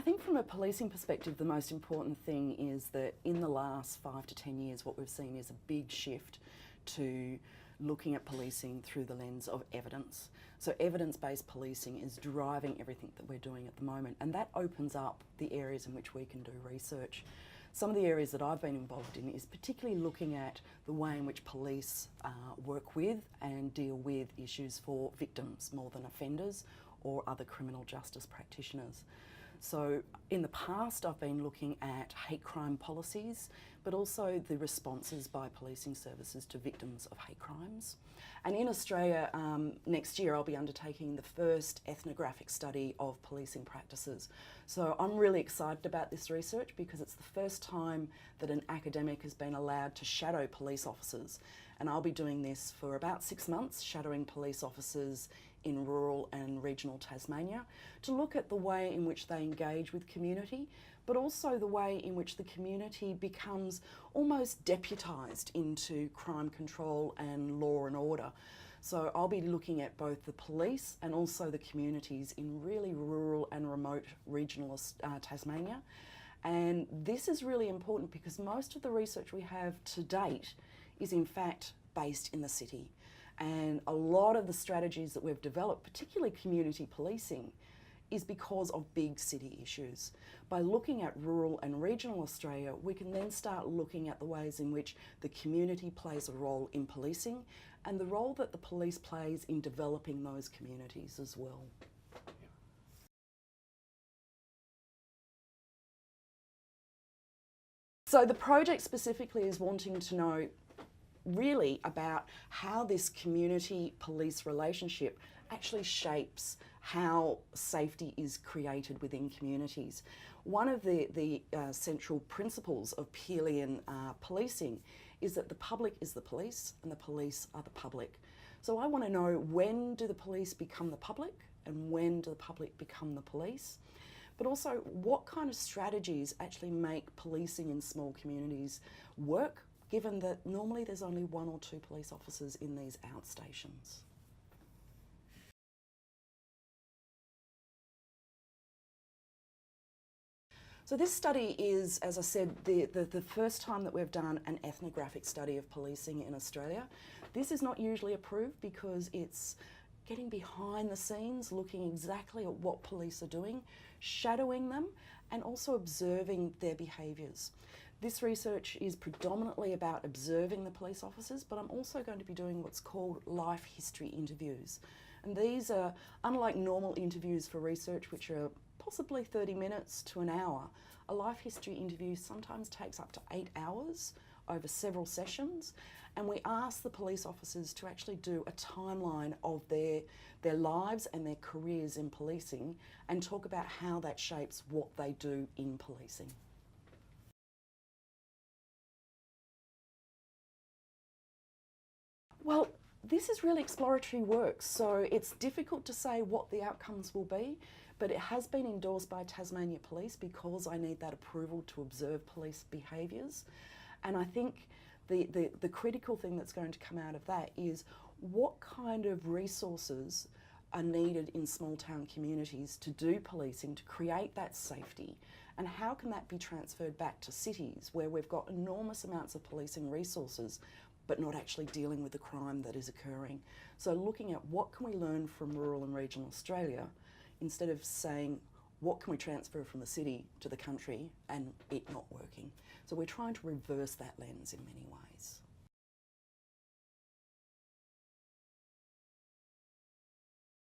think from a policing perspective, the most important thing is that in the last 5 to 10 years, what we've seen is a big shift to looking at policing through the lens of evidence. So evidence-based policing is driving everything that we're doing at the moment, and that opens up the areas in which we can do research. Some of the areas that I've been involved in is particularly looking at the way in which police work with and deal with issues for victims more than offenders or other criminal justice practitioners. So in the past I've been looking at hate crime policies, but also the responses by policing services to victims of hate crimes. And in Australia next year I'll be undertaking the first ethnographic study of policing practices. So I'm really excited about this research because it's the first time that an academic has been allowed to shadow police officers. And I'll be doing this for about 6 months, shadowing police officers in rural and regional Tasmania to look at the way in which they engage with community, but also the way in which the community becomes almost deputised into crime control and law and order. So I'll be looking at both the police and also the communities in really rural and remote regional Tasmania. And this is really important because most of the research we have to date is in fact based in the city. And a lot of the strategies that we've developed, particularly community policing, is because of big city issues. By looking at rural and regional Australia, we can then start looking at the ways in which the community plays a role in policing and the role that the police plays in developing those communities as well. So the project specifically is wanting to know really about how this community police relationship actually shapes how safety is created within communities. One of the central principles of Peelian policing is that the public is the police and the police are the public. So I want to know, when do the police become the public and when do the public become the police? But also, what kind of strategies actually make policing in small communities work, given that normally there's only 1 or 2 police officers in these outstations. So this study is, as I said, the first time that we've done an ethnographic study of policing in Australia. This is not usually approved because it's getting behind the scenes, looking exactly at what police are doing, shadowing them, and also observing their behaviours. This research is predominantly about observing the police officers, but I'm also going to be doing what's called life history interviews. And these are, unlike normal interviews for research, which are possibly 30 minutes to an hour, a life history interview sometimes takes up to 8 hours over several sessions. And we ask the police officers to actually do a timeline of their lives and their careers in policing and talk about how that shapes what they do in policing. Well, this is really exploratory work, so it's difficult to say what the outcomes will be, but it has been endorsed by Tasmania Police because I need that approval to observe police behaviours. And I think the critical thing that's going to come out of that is what kind of resources are needed in small town communities to do policing, to create that safety, and how can that be transferred back to cities where we've got enormous amounts of policing resources but not actually dealing with the crime that is occurring. So looking at what can we learn from rural and regional Australia instead of saying what can we transfer from the city to the country and it not working. So we're trying to reverse that lens in many ways.